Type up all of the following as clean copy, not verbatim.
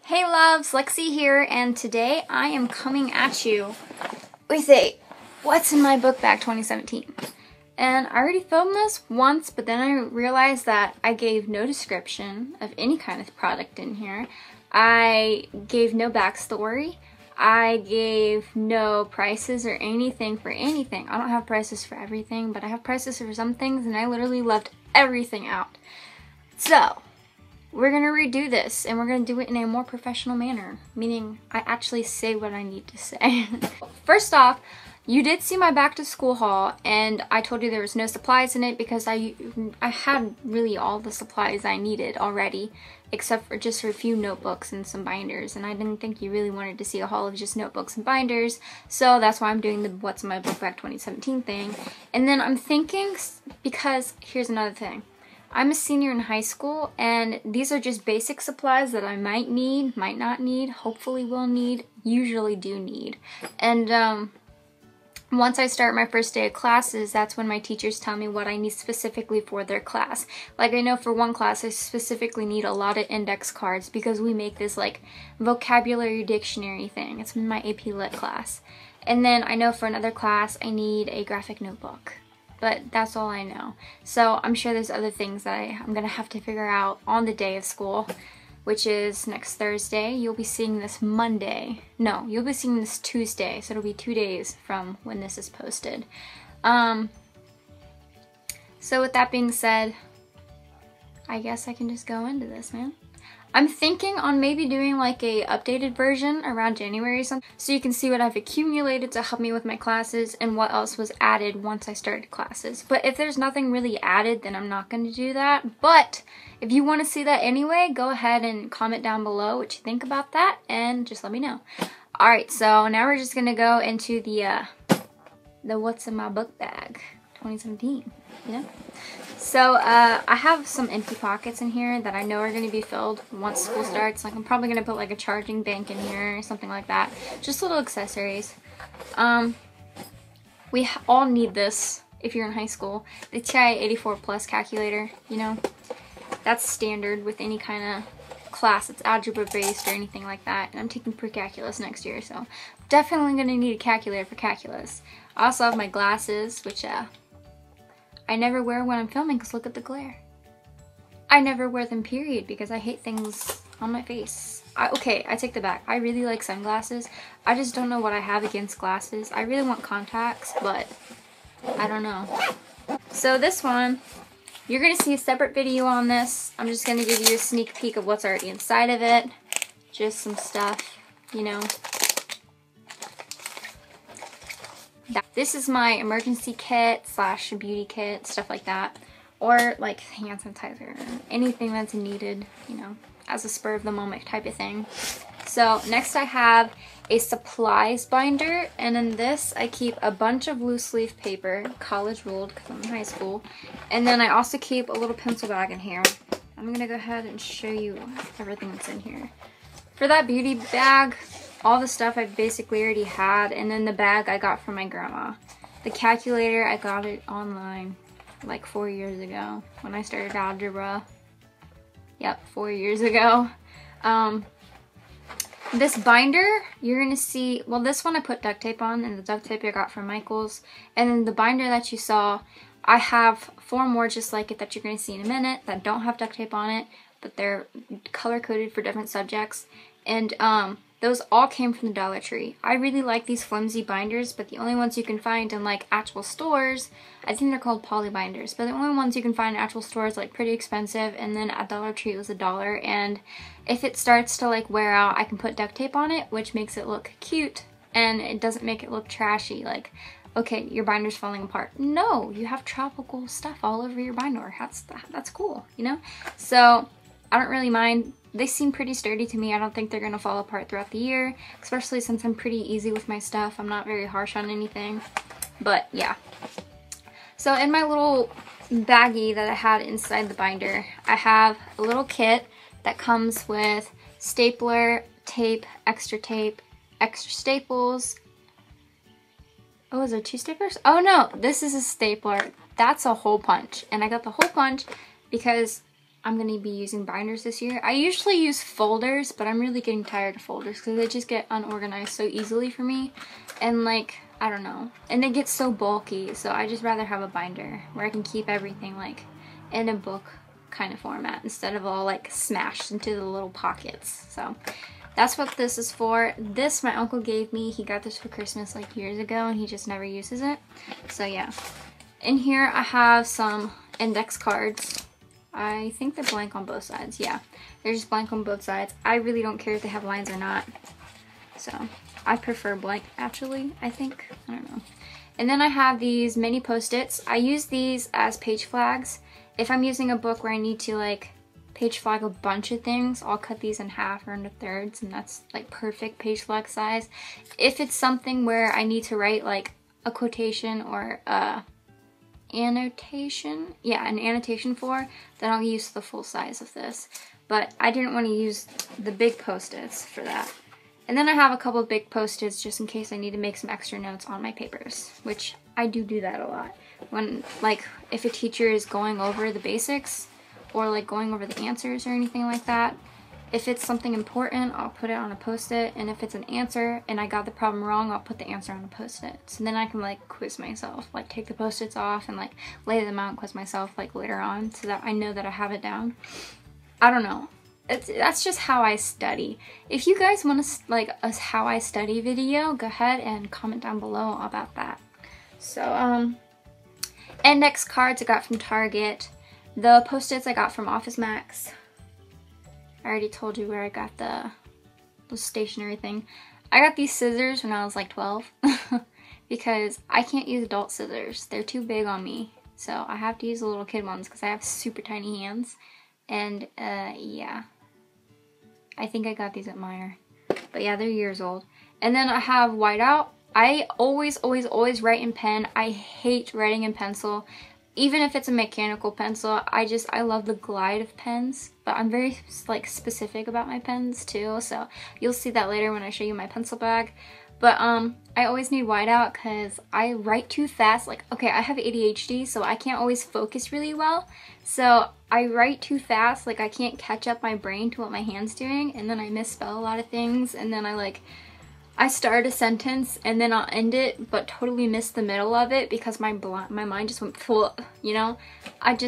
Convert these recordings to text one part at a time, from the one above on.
Hey loves, Lexie here, and today I am coming at you with a What's in My Book Bag 2017. And I already filmed this once, but then I realized that I gave no description of any kind of product in here. I gave no backstory. I gave no prices or anything for anything. I don't have prices for everything, but I have prices for some things, and I literally left everything out. So we're gonna redo this, and we're gonna do it in a more professional manner, meaning I actually say what I need to say. First off, you did see my back to school haul, and I told you there was no supplies in it because I had really all the supplies I needed already, except for just for a few notebooks and some binders, and I didn't think you really wanted to see a haul of just notebooks and binders, so that's why I'm doing the What's in My Book Bag 2017 thing. And then I'm thinking, because here's another thing. I'm a senior in high school, and these are just basic supplies that I might need, might not need, hopefully will need, usually do need. And once I start my first day of classes, that's when my teachers tell me what I need specifically for their class. Like, I know for one class I specifically need a lot of index cards because we make this like vocabulary dictionary thing. It's in my AP Lit class. And then I know for another class I need a graphic notebook. But that's all I know. So I'm sure there's other things that I'm gonna have to figure out on the day of school, which is next Thursday. You'll be seeing this Monday. No, you'll be seeing this Tuesday, so it'll be 2 days from when this is posted. So with that being said, I guess I can just go into this, man. I'm thinking on maybe doing like a updated version around January or something, so you can see what I've accumulated to help me with my classes and what else was added once I started classes. But if there's nothing really added, then I'm not going to do that. But if you want to see that anyway, go ahead and comment down below what you think about that and just let me know. Alright, so now we're just going to go into the What's in My Book Bag 2017, you know? So, I have some empty pockets in here that I know are going to be filled once school starts. Like, I'm probably going to put like a charging bank in here or something like that. Just little accessories. We all need this if you're in high school. The TI-84 Plus calculator, you know, that's standard with any kind of class that's algebra based or anything like that. And I'm taking pre-calculus next year, so definitely going to need a calculator for calculus. I also have my glasses, which, I never wear when I'm filming because look at the glare. I never wear them, period, because I hate things on my face. Okay, I take that back. I really like sunglasses. I just don't know what I have against glasses. I really want contacts, but I don't know. So this one, you're going to see a separate video on this. I'm just going to give you a sneak peek of what's already inside of it. Just some stuff, you know. This is my emergency kit slash beauty kit, stuff like that. Or like hand sanitizer, anything that's needed, you know, as a spur of the moment type of thing. So next I have a supplies binder, and in this I keep a bunch of loose leaf paper, college ruled because I'm in high school. And then I also keep a little pencil bag in here. I'm gonna go ahead and show you everything that's in here. For that beauty bag, all the stuff I basically already had, and then the bag I got from my grandma. The calculator, I got it online like 4 years ago when I started algebra. Yep, 4 years ago. This binder, you're gonna see, well, this one I put duct tape on, and the duct tape I got from Michael's. And then the binder that you saw, I have 4 more just like it that you're gonna see in a minute that don't have duct tape on it, but they're color-coded for different subjects. And those all came from the Dollar Tree. I really like these flimsy binders, but the only ones you can find in like actual stores, I think they're called poly binders, but the only ones you can find in actual stores like pretty expensive, and then at Dollar Tree it was $1. And if it starts to like wear out, I can put duct tape on it, which makes it look cute, and it doesn't make it look trashy. Like, okay, your binder's falling apart. No, you have tropical stuff all over your binder. That's cool, you know? So I don't really mind. They seem pretty sturdy to me. I don't think they're going to fall apart throughout the year, especially since I'm pretty easy with my stuff. I'm not very harsh on anything, but yeah. So in my little baggie that I had inside the binder, I have a little kit that comes with stapler, tape, extra staples. Oh, is there 2 staplers? Oh no, this is a stapler. That's a hole punch, and I got the hole punch because I'm going to be using binders this year. I usually use folders, but I'm really getting tired of folders because they just get unorganized so easily for me. And like, I don't know. And they get so bulky, so I just rather have a binder where I can keep everything like in a book kind of format instead of all like smashed into the little pockets. So that's what this is for. This my uncle gave me. He got this for Christmas like years ago and he just never uses it. So yeah. In here I have some index cards. I think they're blank on both sides. Yeah, they're just blank on both sides. I really don't care if they have lines or not. So I prefer blank actually, I think. I don't know. And then I have these mini post-its. I use these as page flags. If I'm using a book where I need to like page flag a bunch of things, I'll cut these in half or into thirds, and that's like perfect page flag size. If it's something where I need to write like a quotation or annotation, yeah, an annotation for, then I'll use the full size of this. But I didn't want to use the big post-its for that. And then I have a couple of big post-its just in case I need to make some extra notes on my papers, which I do that a lot. When, like, if a teacher is going over the basics or like going over the answers or anything like that, if it's something important, I'll put it on a post-it, and if it's an answer and I got the problem wrong, I'll put the answer on a post-it. So then I can like quiz myself, like take the post-its off and like lay them out and quiz myself like later on so that I know that I have it down. I don't know. That's just how I study. If you guys want to like a how I study video, go ahead and comment down below about that. So index cards I got from Target. The post-its I got from Officemax. I already told you where I got the stationery thing. I got these scissors when I was like 12 because I can't use adult scissors. They're too big on me. So I have to use the little kid ones because I have super tiny hands. And yeah, I think I got these at Meijer. But yeah, they're years old. And then I have whiteout. I always write in pen. I hate writing in pencil. Even if it's a mechanical pencil, I love the glide of pens, but I'm very like specific about my pens too, so you'll see that later when I show you my pencil bag. But I always need whiteout because I write too fast. Like, okay, I have ADHD, so I can't always focus really well. So I write too fast, like I can't catch up my brain to what my hand's doing, and then I misspell a lot of things, and then I start a sentence and then I'll end it but totally miss the middle of it because my mind just went full, you know? And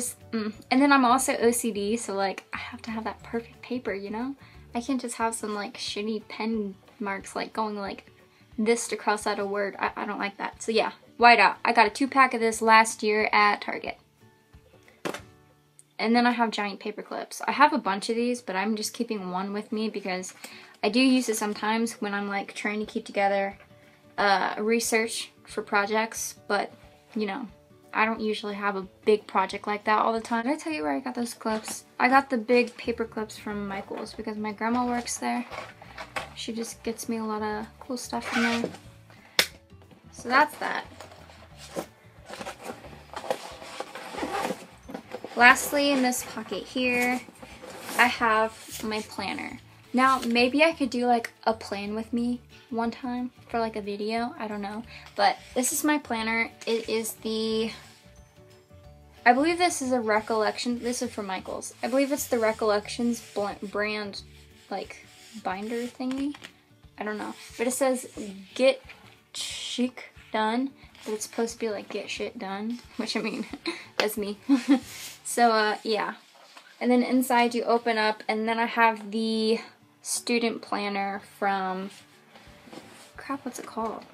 then I'm also OCD, so like I have to have that perfect paper, you know? I can't just have some like shitty pen marks like going like this to cross out a word. I don't like that. So yeah, whiteout. I got a 2-pack of this last year at Target. And then I have giant paper clips. I have a bunch of these, but I'm just keeping one with me because I do use it sometimes when I'm like trying to keep together research for projects, but you know, I don't usually have a big project like that all the time. Did I tell you where I got those clips? I got the big paper clips from Michael's because my grandma works there. She just gets me a lot of cool stuff from there. So that's that. Lastly, in this pocket here, I have my planner. Now, maybe I could do like a plan with me one time for like a video, I don't know. But this is my planner. It is I believe this is a Recollection, this is from Michael's. I believe it's the Recollections brand like binder thingy. I don't know. But it says get chic done, but it's supposed to be like get shit done, which I mean, that's me. So yeah. And then inside you open up, and then I have the student planner from, crap, what's it called?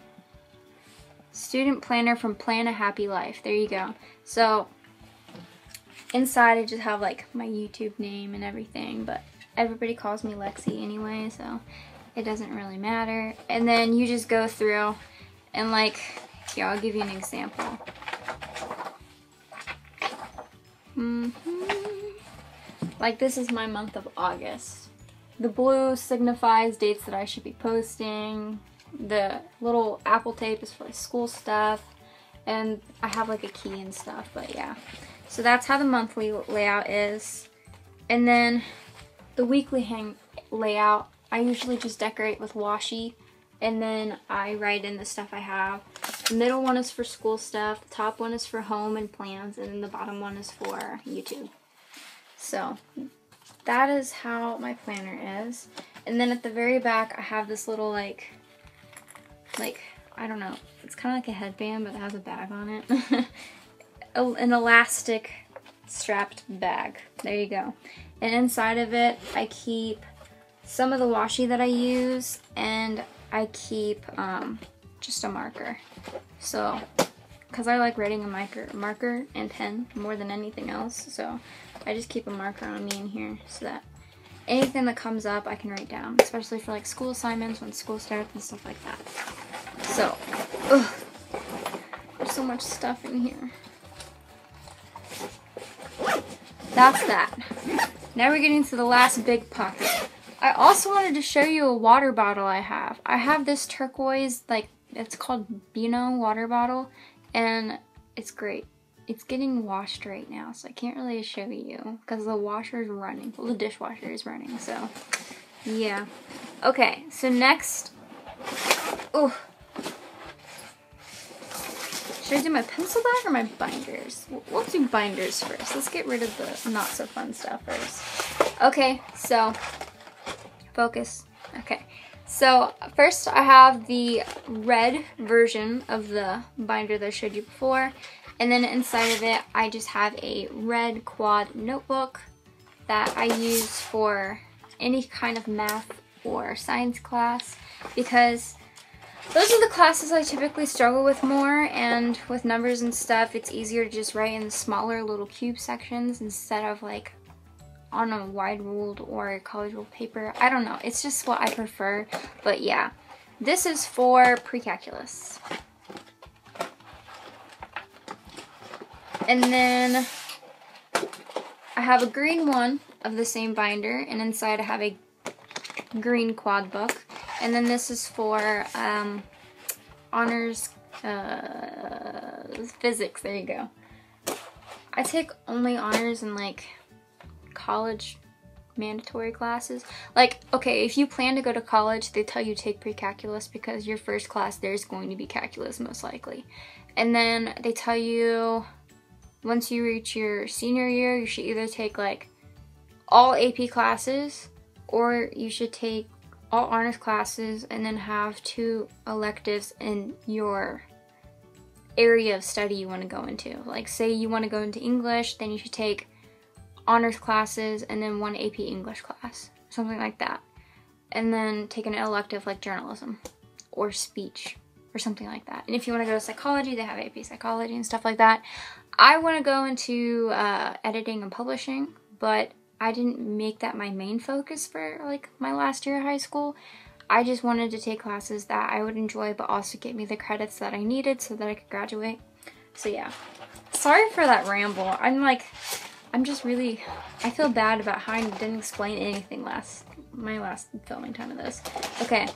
Student planner from Plan a Happy Life. There you go. So inside I just have like my YouTube name and everything, but everybody calls me Lexie anyway, so it doesn't really matter. And then you just go through and like, here, I'll give you an example. Like this is my month of August. The blue signifies dates that I should be posting. The little apple tape is for school stuff. And I have like a key and stuff, but yeah. So that's how the monthly layout is. And then the weekly layout, I usually just decorate with washi. And then I write in the stuff I have. The middle one is for school stuff. The top one is for home and plans. And then the bottom one is for YouTube. So that is how my planner is. And then at the very back, I have this little like, I don't know, it's kind of like a headband, but it has a bag on it. An elastic strapped bag. There you go. And inside of it, I keep some of the washi that I use, and I keep just a marker. So, because I like writing a marker and pen more than anything else, so I just keep a marker on me in here so that anything that comes up I can write down, especially for like school assignments when school starts and stuff like that. So, there's so much stuff in here. That's that. Now we're getting to the last big pocket. I also wanted to show you a water bottle I have. I have this turquoise, like, it's called Beano water bottle, and it's great. It's getting washed right now, so I can't really show you because the washer is running. Well, the dishwasher is running, so yeah. Okay, so next, should I do my pencil bag or my binders? We'll do binders first. Let's get rid of the not so fun stuff first. Okay, so focus. Okay, so first I have the red version of the binder that I showed you before. And then inside of it, I just have a red quad notebook that I use for any kind of math or science class, because those are the classes I typically struggle with more, and with numbers and stuff, it's easier to just write in smaller little cube sections instead of like on a wide ruled or college ruled paper. I don't know, it's just what I prefer, but yeah. This is for pre-calculus. And then I have a green one of the same binder, and inside I have a green quad book. And then this is for honors physics. There you go. I take only honors in like college mandatory classes. Like, okay, if you plan to go to college, they tell you take pre-calculus because your first class there's going to be calculus most likely. And then they tell you once you reach your senior year, you should either take like all AP classes, or you should take all honors classes and then have 2 electives in your area of study you want to go into. Like, say you want to go into English, then you should take honors classes and then 1 AP English class, something like that. And then take an elective like journalism or speech or something like that. And if you want to go to psychology, they have AP psychology and stuff like that. I want to go into editing and publishing, but I didn't make that my main focus for like my last year of high school. I just wanted to take classes that I would enjoy but also get me the credits that I needed so that I could graduate. So yeah, sorry for that ramble. I'm just really, I feel bad about how I didn't explain anything my last filming time of this. Okay,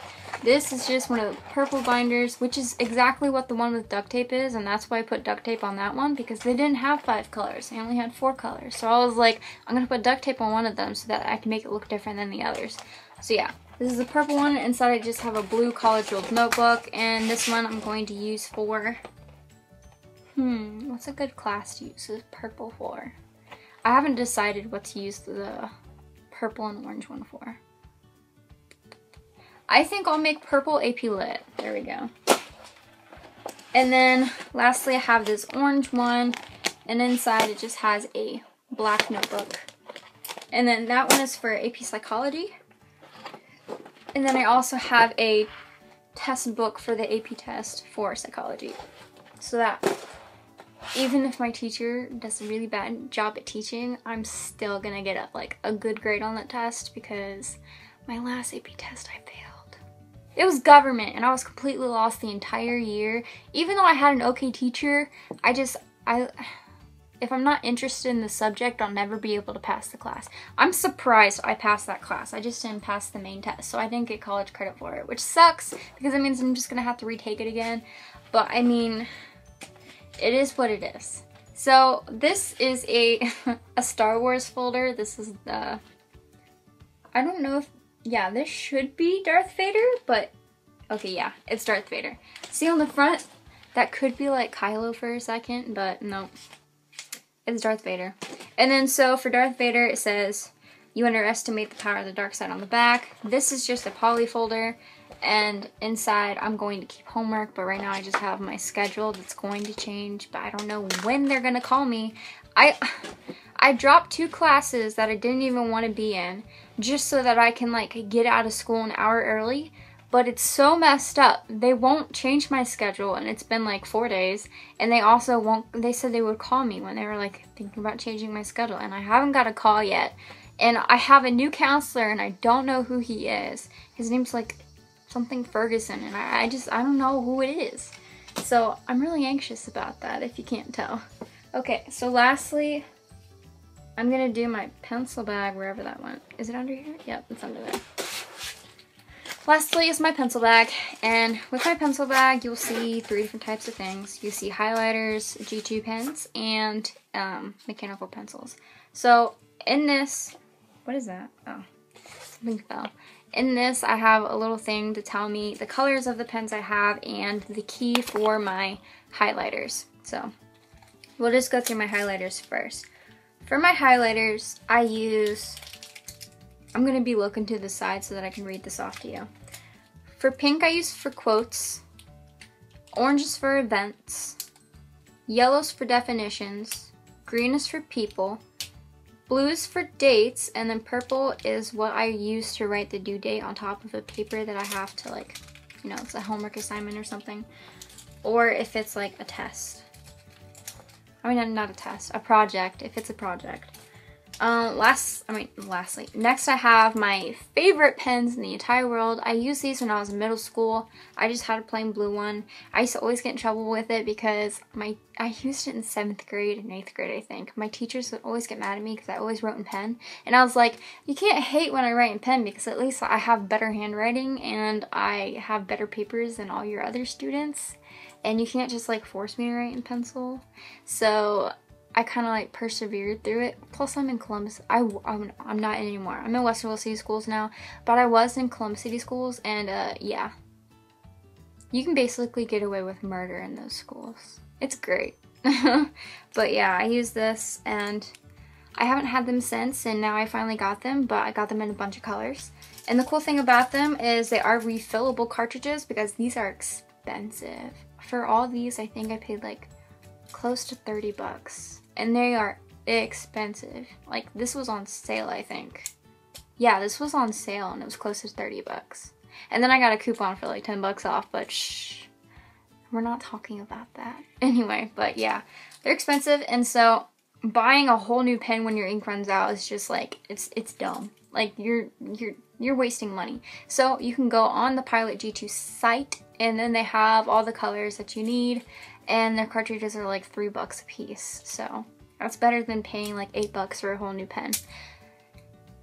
this is just one of the purple binders, which is exactly what the one with duct tape is, and that's why I put duct tape on that one, because they didn't have 5 colors. They only had 4 colors. So I was like, I'm gonna put duct tape on one of them so that I can make it look different than the others. So yeah, this is the purple one. Inside I just have a blue college ruled notebook, and this one I'm going to use for, what's a good class to use this purple for? I haven't decided what to use the purple and orange one for. I think I'll make purple AP Lit. There we go. And then lastly, I have this orange one, and inside it just has a black notebook. And then that one is for AP Psychology. And then I also have a test book for the AP test for psychology. So that even if my teacher does a really bad job at teaching, I'm still gonna get like a good grade on that test, because my last AP test I failed. It was government, and I was completely lost the entire year. Even though I had an okay teacher, if I'm not interested in the subject, I'll never be able to pass the class. I'm surprised I passed that class. I just didn't pass the main test, so I didn't get college credit for it, which sucks because it means I'm just gonna have to retake it again. But I mean, it is what it is. So this is a Star Wars folder. This is the, I don't know if, yeah, this should be Darth Vader, but okay, yeah, it's Darth Vader. See on the front, that could be like Kylo for a second, but no, it's Darth Vader. And then so for Darth Vader, it says, "You underestimate the power of the dark side" on the back. This is just a poly folder. And inside, I'm going to keep homework, but right now I just have my schedule that's going to change, but I don't know when they're going to call me. I dropped 2 classes that I didn't even want to be in just so that I can like get out of school an hour early, but it's so messed up. They won't change my schedule, and it's been like 4 days, and they also won't, they said they would call me when they were like thinking about changing my schedule, and I haven't got a call yet. And I have a new counselor, and I don't know who he is. His name's like something Ferguson, and I don't know who it is. So I'm really anxious about that, if you can't tell. Okay, so lastly, I'm gonna do my pencil bag wherever that went. Is it under here? Yep, it's under there. Lastly is my pencil bag, and with my pencil bag, you'll see 3 different types of things. You see highlighters, G2 pens, and mechanical pencils. So in this, what is that? Oh, something fell. In this, I have a little thing to tell me the colors of the pens I have and the key for my highlighters. So we'll just go through my highlighters first. For my highlighters, I'm going to be looking to the side so that I can read this off to you. For pink, I use for quotes. Orange is for events. Yellow's for definitions. Green is for people. Blue is for dates, and then purple is what I use to write the due date on top of a paper that I have to, like, you know, it's a homework assignment or something. Or if it's like a test. I mean, not a test, a project, if it's a project. Lastly, next I have my favorite pens in the entire world. I used these when I was in middle school. I just had a plain blue one. I used to always get in trouble with it because I used it in 7th grade and 8th grade, I think. My teachers would always get mad at me because I always wrote in pen. And I was like, you can't hate when I write in pen because at least I have better handwriting and I have better papers than all your other students. And you can't just like force me to write in pencil. So I kind of like persevered through it. Plus I'm in Columbus. I'm not in anymore. I'm in Westerville City Schools now, but I was in Columbus City Schools, and yeah. You can basically get away with murder in those schools. It's great. But yeah, I use this, and I haven't had them since, and now I finally got them, but I got them in a bunch of colors. And the cool thing about them is they are refillable cartridges because these are expensive. For all these, I think I paid like close to 30 bucks, and they are expensive. Like, this was on sale, I think. Yeah, this was on sale, and it was close to 30 bucks. And then I got a coupon for like 10 bucks off, but shh, we're not talking about that. Anyway, but yeah, they're expensive, and so buying a whole new pen when your ink runs out is just like, it's dumb. Like, you're wasting money. So you can go on the Pilot G2 site, and then they have all the colors that you need, and their cartridges are like 3 bucks a piece. So that's better than paying like 8 bucks for a whole new pen.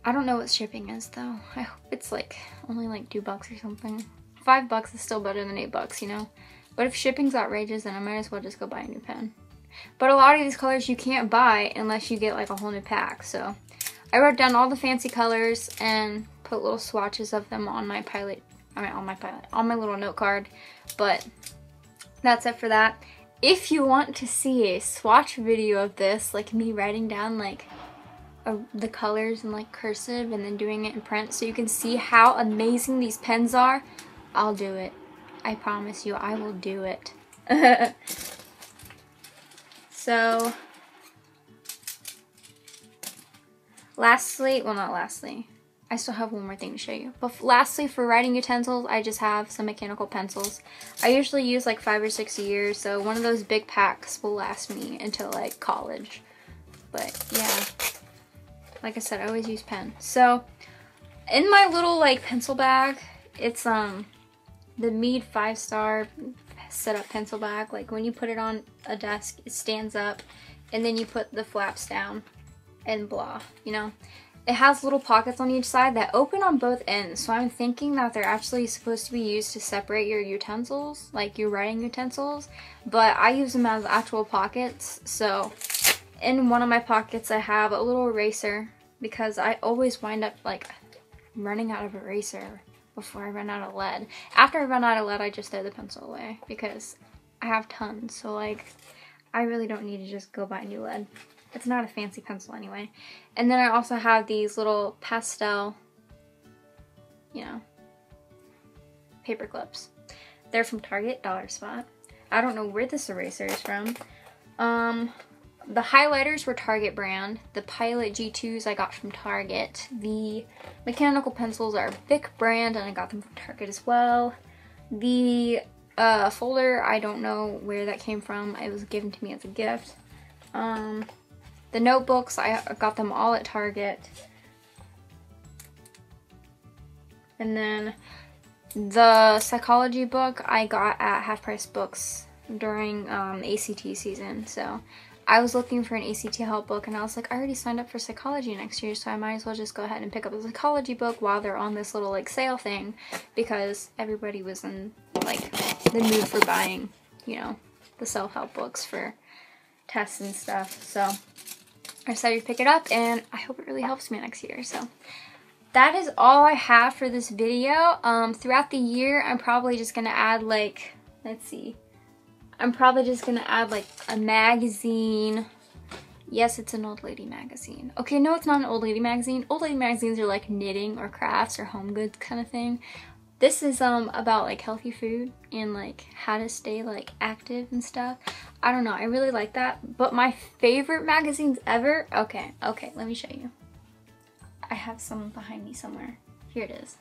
I don't know what shipping is though. I hope it's like only like 2 bucks or something. 5 bucks is still better than 8 bucks, you know? But if shipping's outrageous, then I might as well just go buy a new pen. But a lot of these colors you can't buy unless you get like a whole new pack. So I wrote down all the fancy colors and put little swatches of them on my on my little note card. But that's it for that. If you want to see a swatch video of this, like me writing down like the colors in like cursive and then doing it in print so you can see how amazing these pens are, I'll do it. I promise you, I will do it. So, lastly, well, not lastly, I still have one more thing to show you. But lastly, for writing utensils, I just have some mechanical pencils. I usually use like 5 or 6 a year, so one of those big packs will last me until like college. But yeah, like I said, I always use pen. So, in my little like pencil bag, it's the Mead 5-star set-up pencil bag. Like when you put it on a desk, it stands up, and then you put the flaps down, and blah, you know. It has little pockets on each side that open on both ends, so I'm thinking that they're actually supposed to be used to separate your utensils, like your writing utensils, but I use them as actual pockets. So in one of my pockets I have a little eraser because I always wind up like running out of eraser before I run out of lead. After I run out of lead, I just throw the pencil away because I have tons, so like I really don't need to just go buy new lead. It's not a fancy pencil anyway. And then I also have these little pastel, you know, paper clips. They're from Target, Dollar Spot. I don't know where this eraser is from. The highlighters were Target brand. The Pilot G2s I got from Target. The mechanical pencils are Bic brand, and I got them from Target as well. The folder, I don't know where that came from. It was given to me as a gift. The notebooks, I got them all at Target. And then the psychology book I got at Half Price Books during ACT season. So I was looking for an ACT help book, and I was like, I already signed up for psychology next year, so I might as well just go ahead and pick up a psychology book while they're on this little like sale thing, because everybody was in like the mood for buying, you know, the self-help books for tests and stuff. So I decided to pick it up, and I hope it really helps me next year. So that is all I have for this video. Throughout the year, I'm probably just gonna add like, let's see, I'm probably just gonna add like a magazine. Yes, it's an old lady magazine. Okay, no, it's not an old lady magazine. Old lady magazines are like knitting or crafts or home goods kind of thing. This is about like healthy food and like how to stay like active and stuff. I don't know, I really like that. But my favorite magazines ever, okay, let me show you. I have some behind me somewhere. Here it is.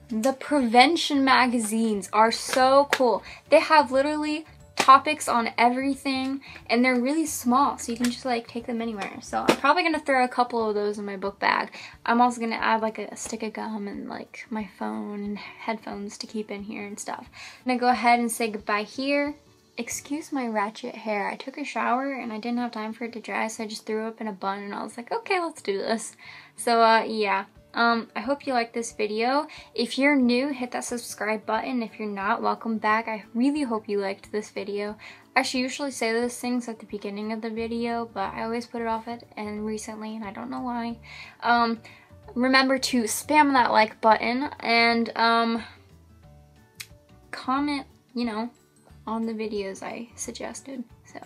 The prevention magazines are so cool. They have literally topics on everything, and they're really small, so you can just like take them anywhere. So I'm probably gonna throw a couple of those in my book bag. I'm also gonna add like a stick of gum and like my phone and headphones to keep in here and stuff. I'm gonna go ahead and say goodbye here. Excuse my ratchet hair. I took a shower and I didn't have time for it to dry, so I just threw it up in a bun, and I was like, okay, let's do this. So yeah. I hope you liked this video. If you're new, hit that subscribe button. If you're not, welcome back. I really hope you liked this video. I should usually say those things at the beginning of the video, but I always put it off it and recently, and I don't know why. Remember to spam that like button and comment, you know, on the videos I suggested. So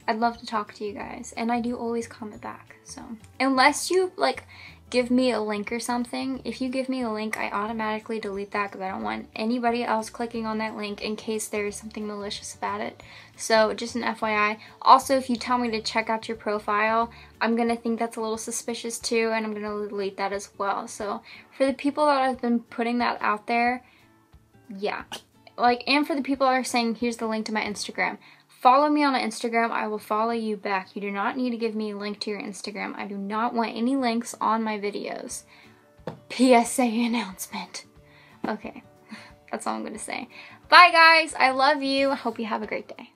I'd love to talk to you guys, and I do always comment back. So unless you like give me a link or something, if you give me a link, I automatically delete that because I don't want anybody else clicking on that link in case there's something malicious about it. So just an FYI. Also, if you tell me to check out your profile, I'm gonna think that's a little suspicious too, and I'm gonna delete that as well. So for the people that have been putting that out there, yeah, like, and for the people that are saying here's the link to my Instagram, follow me on Instagram. I will follow you back. You do not need to give me a link to your Instagram. I do not want any links on my videos. PSA announcement. Okay, that's all I'm going to say. Bye, guys. I love you. I hope you have a great day.